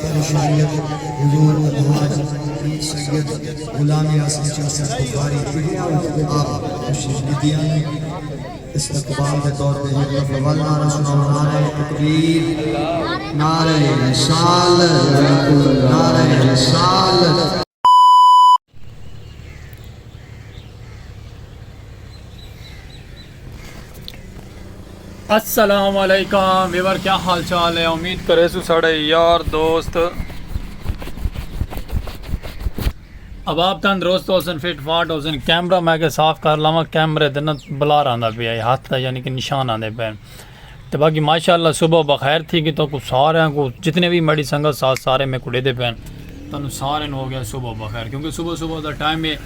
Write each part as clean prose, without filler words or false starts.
सरकार शरीयत हुजूर अलहाज सैयद गुलाम यासिन शाह साहब बुखारी आप तशरीफ दिया ने इस्तकबाल के तौर पे एक दफा नारा सुनाओ, नारे तकबीर, नारे रिसालत, नारे रिसालत। अस्सलाम वालेकुम वीवर, क्या हाल चाल है? उम्मीद करे सो साढ़े यार दोस्त अब आप तंदरुस्त होसन, फिट फाट होसन। कैमरा मैं के साफ कर लावा, कैमरे दिन बलार आंदा पे हाथ का यानी कि निशान आते पे। तो बाकी माशाल्लाह सुबह बखैर थी कि तो कुछ सारे को जितने भी मड़ी संगत साथ सारे में कुड़े दे पे तुम सारे हो गया सुबह बखैर, क्योंकि सुबह सुबह का टाइम है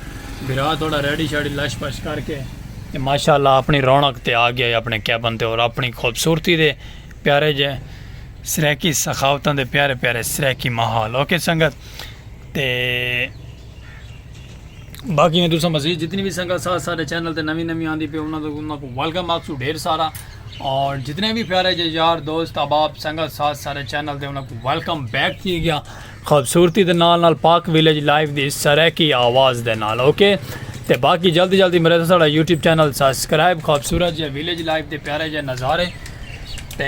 बिरा थोड़ा रेडी शाड़ी लश पश करके माशाल्लाह अपनी रौनक ते आ गया अपने कैबन ते और अपनी खूबसूरती दे प्यारे जे सरैकी सखावतां दे प्यारे प्यारे सरैकी माहौल। ओके संगत, ते बाकी में तुसा मजीद जितनी भी संगत साथ सारे चैनल ते नवी नवी आंदी पे उन्होंने को वेलकम आखसू ढेर सारा, और जितने भी प्यारे जे यार दोस्त अब आप संगत साथ सारे चैनल ते उन्होंने को वेलकम बैक किया गया खूबसूरती दे नाल नाल पाक विलेज लाइव दी सरैकी आवाज़ दे नाल। ओके, तो बाकी जल्दी जल्दी मेरे साढ़ा यूट्यूब चैनल सबसक्राइब, खूबसूरत जे विलेज लाइफ के प्यारे जे नज़ारे, तो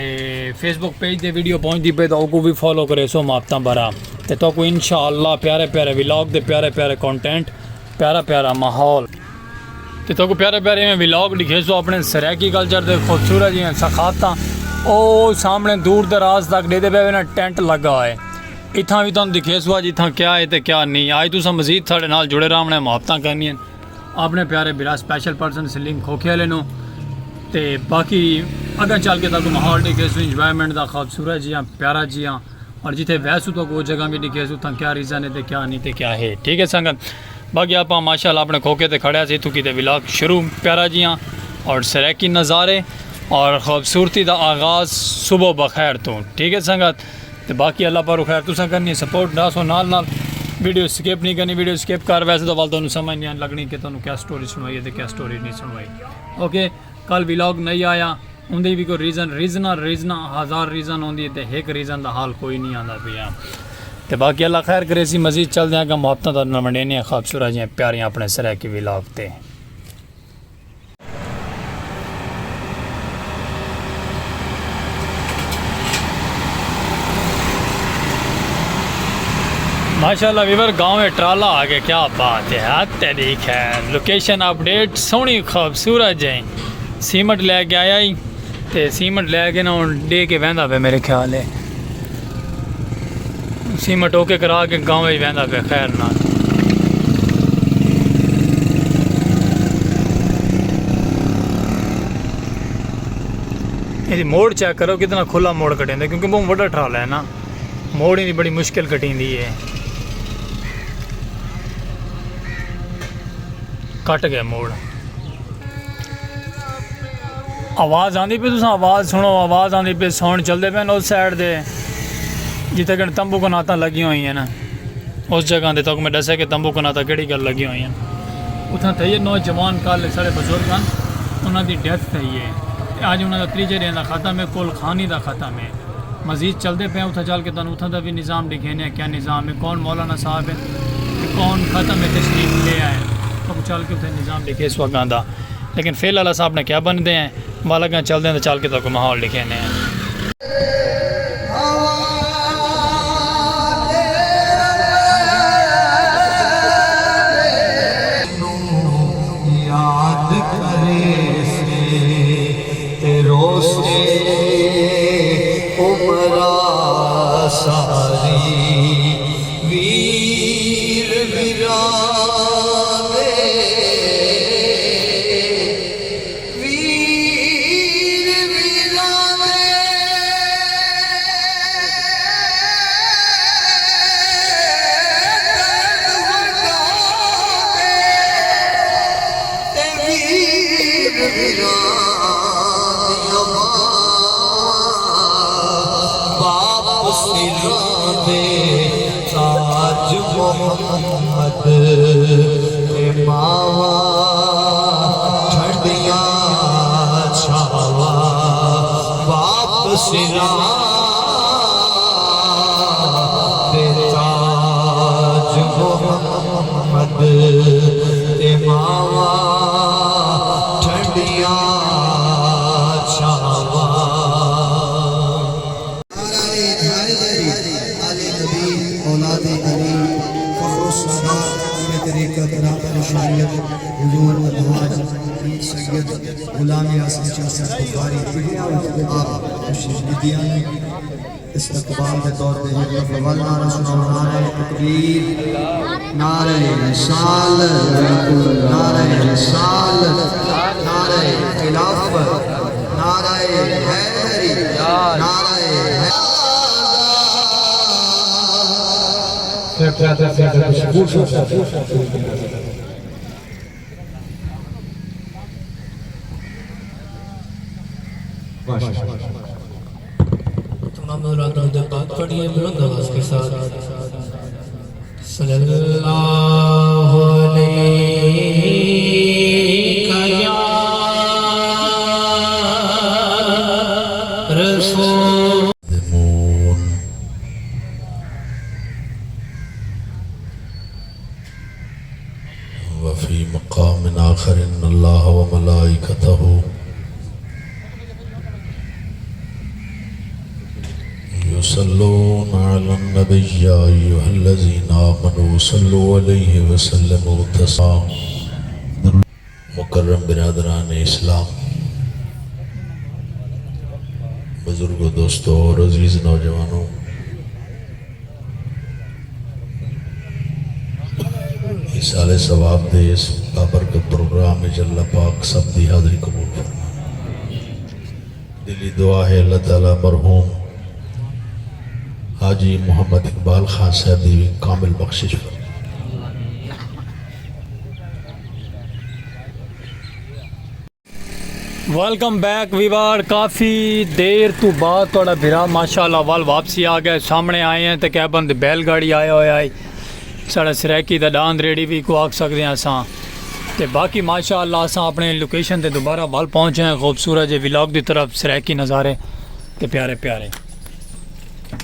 फेसबुक पेज दे वीडियो पहुँचती पे तो भी फॉलो करे सो मापता बरा, तो इंशाअल्लाह प्यारे प्यारे व्लॉग दे प्यारे प्यारे कंटेंट, प्यारा प्यारा माहौल, तो प्यारे प्यारे में व्लॉग दिखे सो अपने सरैकी कल्चर दे खूबसूरत जी सखावत। ओ सामने दूर दराज तक दे पे ना टेंट लगा है, इतना भी तुम दिखे सो अज इतना क्या है तो क्या नहीं। अज तुस मजीद साढ़े नाल जुड़े रहो, हमने मुहब्बत करनी अपने प्यारे बिरा स्पैशल पर्सन सलीम खोखे वाले नो। तो बाकी अगर चल के तक माहौल दिखे सो इंजॉयमेंट का खूबसूरत जी प्यारा जी, और जिथे वैसू तो वो जगह भी दिखे सो क्या रीज़न है तो क्या नहीं तो क्या है। ठीक है संगत, बाकी आप माशाल्लाह अपने खोखे ते खड़े से इतों की व्लॉग शुरू प्यारा जी, और सरैकी नज़ारे और खूबसूरती का आगाज़ सुबह बखैर तो। ठीक है संगत, तो बाकी अल्लाह पर खैर तुसा करनी सपोर्ट डासो नाल नाल, वीडियो स्किप नहीं करनी, वीडियो स्किप कर वैसे तो वाल तुम समझ नहीं लगनी कि तुम क्या स्टोरी सुनवाई है तो क्या स्टोरी नहीं सुनवाई। ओके, कल व्लॉग नहीं आया उनकी भी कोई रीज़न हज़ार रीज़न होंगी, तो एक रीज़न का हाल कोई नहीं आता पे। तो बाकी अल्लाह खैर करे सी मजीद चलते हैं मुहब्बत वंडेने खूबसूरत जी प्यारियां अपने सरैकी व्लॉग ते। माशाल्लाह वीवर गांव में ट्राला आ गया, क्या बात है, हाथ तरीक है। लोकेशन अपडेट सोहनी खूबसूरत है, सीमेंट लैके आया ही तो सीमेंट लैके ना डे के वहदा पे, मेरे ख्याल है सीमेंट ओके करा के गाँव में वहदा पे। खैर ना यदि मोड़ चेक करो कितना खुला मोड़ कटेंदा, क्योंकि बहुत बड़ा ट्राला है ना, मोड़ ही बड़ी मुश्किल कटींदी है। कट गया मोड़, आवाज़ आती पे, तुम आवाज़ सुनो, आवाज़ आती पे, साउंड चलते पे उस साइड दे जिथे कि तंबू कनाता लगी हुई हैं ना, उस जगह दे तक मैं दसा कि तंबू कनाता केड़ी गल लगी हुई हैं। उतना थी है नौजवान कल साढ़े बुजुर्ग उन्होंने डेथ थी है, अज उन्होंने त्रीजे दिन का खत्म है, कुल खानी का खत्म है। मजीद चलते पे उतना चल के तुम उतना का भी निज़ाम दिखे ने, क्या निज़ाम है, कौन मौलाना साहब है, कौन ख़त्म है तशरीफ ले आए, तो चल के उसे निज़ाम लिखे इस वक्त आंदा। लेकिन फिलहाल साहब ने क्या बनते हैं वाला चलते हैं तो चल के तो माहौल लिखे ने। ते मावा ठंडिया छावा नारे हैदरी अली नबी औलादे अली फखरुल सादात में तरीक़त राहबर शरीयत हुजूर अलहाज पीर सैयद गुलाम आसिम शाह साहब बुखारी आप खुशनुदियां इस्तकबाल के तौर पे एक अव्वल नारा सुनाओ नारे तकबीर नारे रिसालत नारे रिसालत नारे खिलाफत नारे हैदरी नारे तमाम मुरादों के बाद पढ़िए बुलंद आवाज के साथ सल्लल्लाहु अलैका या रसूल वफ़ी मक़ाम आखर इन्नल्लाह व मलाइकतहु युसल्लूना अलन नबी या अय्युहल्लज़ीना आमनू सल्लु अलैहि व सल्लिमू तस्लीमा। मुकर्रम बिरादरान इस्लाम, बुजुर्गों, दोस्तों और अजीज़ नौजवानों, इस साले सवाब दे इस बाबरकत प्रोग्राम में अल्लाह पाक सब दी हाज़री कबूल फरमा। दिली दुआ है अल्लाह ताला मरहूम हाजी मोहम्मद इकबाल खान साहब दी कामिल बख्शिश फरमा। Welcome back viewers. काफ़ी देर तो बाद थोड़ा भिरा माशाल्लाह वाल वापसी आ गए, सामने आए हैं तो क्या बंद बैलगाड़ी आया होया है साढ़ा सरैकी दा डांद रेडी भी को आख सकते हैं असां ते बाकी माशाल्लाह असां अपने लोकेशन ते दोबारा वाल पहुँचे हैं खूबसूरत जे विलॉग की तरफ। सरैकी नज़ारे ते प्यारे प्यारे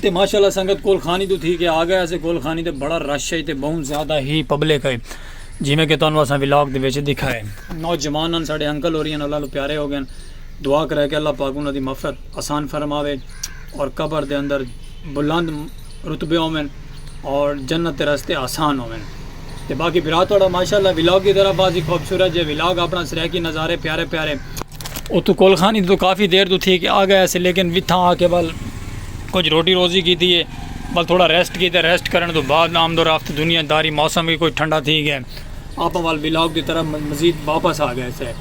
ते माशाल्लाह संगत कोल खानी तो थी कि आ गया ऐसे कोल खानी ते बड़ा रश है ते बहुत ज़्यादा ही पब्लिक है जिमें कि तुहानू असां विलॉग दे विच दिखाए। नौजवान साढ़े अंकल हो रही हैं, अल्लाह प्यारे हो गए, दुआ करे कि अल्लाह पाक उन्हां दी मग़फ़िरत आसान फरमावे और कब्र दे अंदर बुलंद रुतबे होवें और जन्नत के रस्ते आसान होवें। ते बाकी बिरा थोड़ा माशाल्लाह विलॉग की तरफ आज खूबसूरत जो विलॉग अपना सरैकी नज़ारे प्यारे प्यारे उतो कोल खानी तो काफ़ी देर तो थी कि आ गए ऐसे, लेकिन विथा आके बल कुछ रोटी रोज़ी की थी बल थोड़ा रेस्ट की थे। रेस्ट करने तो बाद आमदो रफ्त दुनियादारी मौसम भी कोई ठंडा थी गया आप वाल विलॉग की तरफ मज़ीद वापस आ गए से।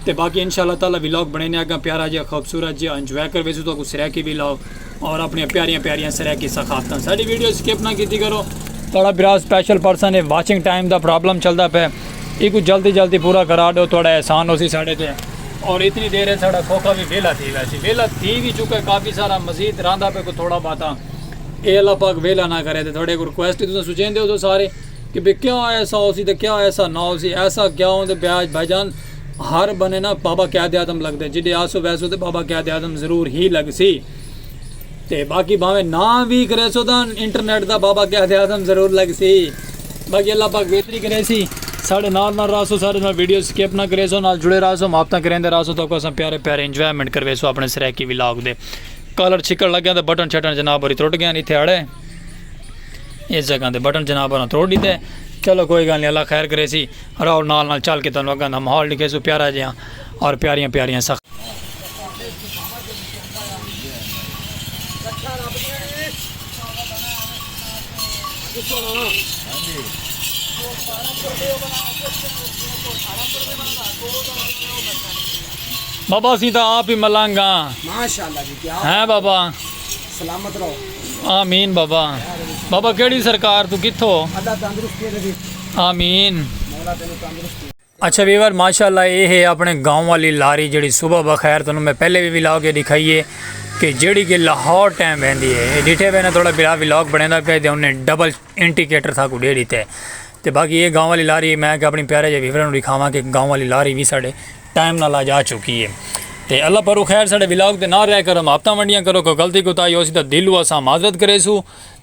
तो बाकी इंशाल्लाह ताला विलॉग बनने अगर प्यारा जहा खूबसूरत जहा इंजॉय कर वैसे तो सरैकी विलॉग और अपनी प्यारियां प्यारियां सरैकी सखाफत साड़ी वीडियो स्किप ना की करो। थोड़ा बिरा स्पेशल पर्सन है, वाचिंग टाइम का प्रॉब्लम चलता पे ये कुछ जल्दी जल्दी पूरा करा दो, थोड़ा एहसान हो सी साढ़े ते। और इतनी देर है साढ़ा खोखा भी वेला थी, वैसे वेला थी भी चुका है काफ़ी सारा मजीद रांधा पे को थोड़ा बात ये अल्लाह पाक वेला ना करे। तो थोड़े को रिक्वेस्ट तुम सोचेंदे हो तो सारे कि भाई क्या ऐसा हो सी तो क्या ऐसा ना हो सी, ऐसा क्या हो तो ब्याज भाईजान हर बने ना बाबा कैद आदम लगते जिडे आसो वैसो तो बाबा कैद आदम जरूर ही लग सी। ते बाकी भावें ना भी करे सो तो इंटरनेट का बाबा कैद आदम जरूर लग सी। बाकी अल्लाह पाक बेहतरी करे सी साढ़े नाल रहो, साढ़े नाल वीडियो स्किप ना करे सो, नाल जुड़े रहो, मुहब्बत करेंदे रहो तो अस प्यारे प्यारे इंजॉयमेंट करवे सो अपने सरैकी विलॉग दे। कलर छिकड़ लग्या तो बटन छटन जनाब और त्रुट गया इतने अड़े इस जगह के बटन जनाब और त्रुट दिते। चलो कोई गल नहीं, अल्लाह खैर करे सी रहो नाल चल के तुहानू अग्गां दा माहौल दिखे सो प्यारा जिहा और प्यारियां प्यारियां सख बाबा सी तो आप ही मलांगा माशाल्लाह जी, क्या हैं बाबा, सलामत रहो। आमीन बाबा। बाबा केड़ी सरकार तू कित्थों? अल्लाह तंदुरुस्ती दे, आमीन। मौला तेनू तंदुरुस्ती। अच्छा वीवर माशाल्लाह ये है अपने गांव वाली लारी जी सुबह बखैर तुम मैं पहले भी विलॉग ये दिखाई है कि जी कि लाहौर टाइम बहती है ये डिठे पे ना थोड़ा बिरा विलॉग बनेदा पे तो उन्हें डबल इंडिकेटर था को दे दिते। तो बाकी ये गांव वाली लारी मैं कि अपनी प्यारे जे वीवर दिखावा कि गांव वाली लारी भी साढ़े टाइम नाल आ जा चुकी है। तो अल्लाह पर खैर साढ़े विलॉग के ना रह कर हम हफ्ता मंडियाँ करो कोई गलती कोताही हो सी तो दिलू असा माजरत करे सू।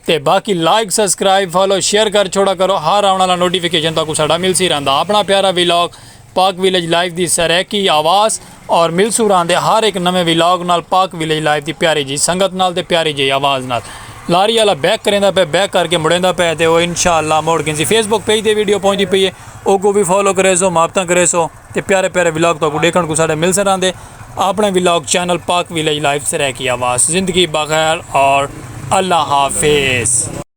ਤੇ ਬਾਕੀ ਲਾਈਕ ਸਬਸਕ੍ਰਾਈਬ ਫੋਲੋ ਸ਼ੇਅਰ ਕਰ ਛੋੜਾ ਕਰੋ ਹਰ ਆਉਣ ਵਾਲਾ ਨੋਟੀਫਿਕੇਸ਼ਨ ਤੁਹਾਨੂੰ ਸਾਡਾ ਮਿਲ ਸੀ ਰਹਿੰਦਾ ਆਪਣਾ ਪਿਆਰਾ ਵਲੌਗ ਪਾਕ ਵਿਲੇਜ ਲਾਈਵ ਦੀ ਸਰੈਕੀ ਆਵਾਜ਼ ਔਰ ਮਿਲਸੂਰਾਂ ਦੇ ਹਰ ਇੱਕ ਨਵੇਂ ਵਲੌਗ ਨਾਲ ਪਾਕ ਵਿਲੇਜ ਲਾਈਵ ਦੀ ਪਿਆਰੀ ਜੀ ਸੰਗਤ ਨਾਲ ਤੇ ਪਿਆਰੀ ਜੀ ਆਵਾਜ਼ ਨਾਲ ਲਾਰੀ ਵਾਲਾ ਬੈਕ ਕਰਿੰਦਾ ਪਿਆ ਬੈਕ ਕਰਕੇ ਮੁੜਿੰਦਾ ਪਿਆ ਤੇ ਉਹ ਇਨਸ਼ਾਅੱਲਾ ਮੋੜ ਕੇ ਫੇਸਬੁੱਕ ਪੇਜ ਤੇ ਵੀਡੀਓ ਪਹੁੰਚਦੀ ਪਈ ਹੈ ਉਹ ਕੋ ਵੀ ਫੋਲੋ ਕਰੇ ਸੋ ਮਾਪਤਾਂ ਕਰੇ ਸੋ ਤੇ ਪਿਆਰੇ ਪਿਆਰੇ ਵਲੌਗ ਤੁਹਾਨੂੰ ਦੇਖਣ ਕੋ ਸਾਡੇ ਮਿਲ ਸਰਾਂਦੇ ਆਪਣੇ ਵਲੌਗ ਚੈਨਲ पाक विलेज लाइव से रह की आवाज़ ज़िंदगी बखैर और अल्लाह हाफिज़।